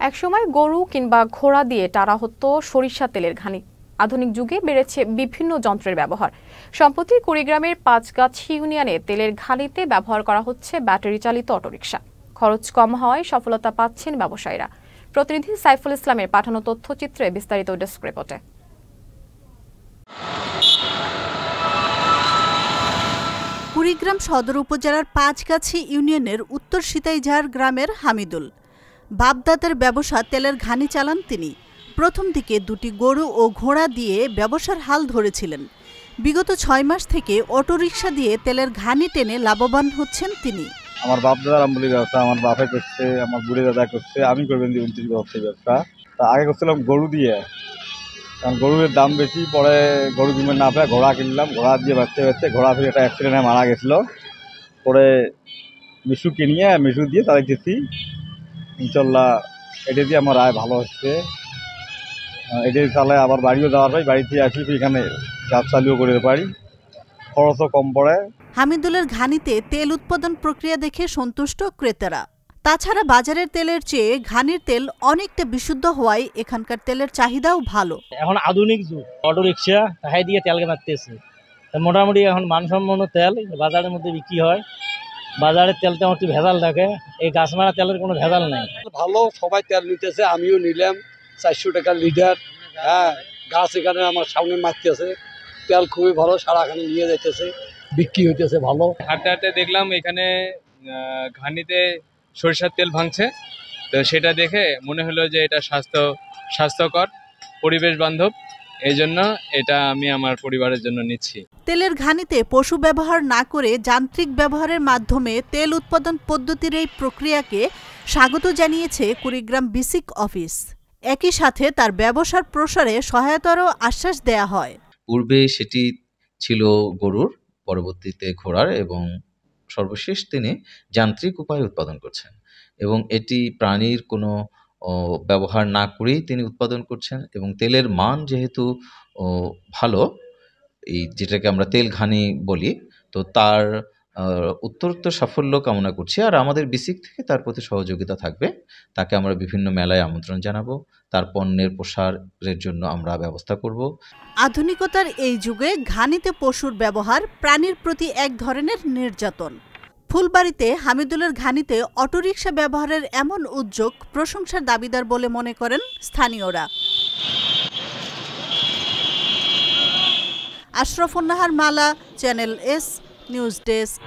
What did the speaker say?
একসময় গরু কিংবা ঘোড়া দিয়ে টানা হতো সরিষা তেলের ঘানি। আধুনিক যুগে বেড়েছে বিভিন্ন যন্ত্রের ব্যবহার। সম্প্রতি কুড়িগ্রামের পাঁচগাছি ইউনিয়নে তেলের ঘানিতে ব্যবহার করা হচ্ছে ব্যাটারি চালিত অটোরিকশা। খরচ কম হওয়ায় সফলতা পাচ্ছেন ব্যবসায়ীরা। প্রতিনিধি সাইফুল ইসলামের পাঠানো তথ্যচিত্রে বিস্তারিত ডেস্ক রিপোর্টে। কুড়িগ্রাম সদর উপজেলার পাঁচগাছি ইউনিয়নের উত্তর সিতাইঝাড় গ্রামের হামিদুল। বাপদাদার ব্যবসা তেলের ঘানি চালান তিনি। প্রথম দিকে দুটি গরু ও ঘোড়া দিয়ে ব্যবসার হাল ধরেছিলেন। বিগত ৬ মাস থেকে অটোরিকশা দিয়ে তেলের ঘানি টেনে লাভবান হচ্ছেন তিনি। আমার বাপদাদার আমলি ব্যবসা, আমার বাপে করছে, আমার বুড়ি দাদা করছে, আমি করবেন ২৯ বছর ব্যবসা। তা আগে করছিলাম গরু দিয়ে, কারণ গরুর দাম বেশি, পরে গরু কিনবে না পেয়ে ঘোড়া কিনলাম। ঘোড়া দিয়ে বাঁচতে ঘোড়া থেকে একটা অ্যাক্সিডেন্টে মারা গেছিলো। পরে মিশু কিনিয়ে মিশু দিয়ে চালাইতেছি। ইনশাল্লাহ এটা দিয়ে আমার আয় ভালো হচ্ছে। এটাই চালায় আবার বাড়িও যাওয়ার পাই, বাড়িতে আসি এখানে কাজ চালুও করে পারি, খরচও কম পড়ে। হামিদুলের ঘানিতে তেল উৎপাদন প্রক্রিয়া দেখে সন্তুষ্ট ক্রেতারা। তাছাড়া বাজারের তেলের চেয়ে ঘানির তেল অনেকটা বিশুদ্ধ হওয়ায় এখানকার তেলের চাহিদাও ভালো। এখন আধুনিক যুগ, অটোরিকশা তাই দিয়ে তেল মারতেছে। মোটামুটি এখন মানসম্পন্ন তেল বাজারের মধ্যে বিক্রি হয়। বাজারের তেলটা একটু ভেজাল থাকে, এই গাছ মারা তেলের কোনো ভেজাল নাই। ভালো, সবাই তেল নিতেছে, আমিও নিলাম ৪০০ টাকা লিটার। হ্যাঁ, গাছ এখানে আমার সামনে মারতেছে, তেল খুবই ভালো, সারাখানে নিয়ে যাইতেছে, বিক্রি হইতেছে ভালো। হাঁটতে হাঁটতে দেখলাম এখানে ঘানিতে সরিষার তেল ভাঙছে, তো সেটা দেখে মনে হলো যে এটা স্বাস্থ্যকর, পরিবেশ বান্ধব, এই জন্য এটা আমি আমার পরিবারের জন্য নিচ্ছি। তেলের ঘানিতে পশু ব্যবহার না করে যান্ত্রিক ব্যবহারের মাধ্যমে তেল উৎপাদন পদ্ধতির এই প্রক্রিয়াকে স্বাগত জানিয়েছে কুড়িগ্রাম বিসিক অফিস। একই সাথে তার ব্যবসার প্রসারে সহায়তারও আশ্বাস দেয়া হয়। পূর্বে সেটি ছিল গরুর, পরবর্তীতে ঘোড়ার এবং সর্বশেষ তিনি যান্ত্রিক উপায়ে উৎপাদন করছেন এবং এটি প্রাণীর কোনো ব্যবহার না করেই তিনি উৎপাদন করছেন এবং তেলের মান যেহেতু ভালো, এই যেটাকে আমরা তেল ঘানি বলি, তো তার উত্তরোত্তর সাফল্য কামনা করছি। আর আমাদের বিসিক থেকে তার প্রতি সহযোগিতা থাকবে। তাকে আমরা বিভিন্ন মেলায় আমন্ত্রণ জানাবো, তার পণ্যের প্রসারের জন্য আমরা ব্যবস্থা করব। আধুনিকতার এই যুগে ঘানিতে পশুর ব্যবহার প্রাণীর প্রতি এক ধরনের নির্যাতন। ফুলবাড়িতে হামিদুলের ঘানিতে অটোরিকশা ব্যবহারের এমন উদ্যোগ প্রশংসার দাবিদার বলে মনে করেন স্থানীয়রা। আশরাফুন নাহার মালা, চ্যানেল এস নিউজ ডেস্ক।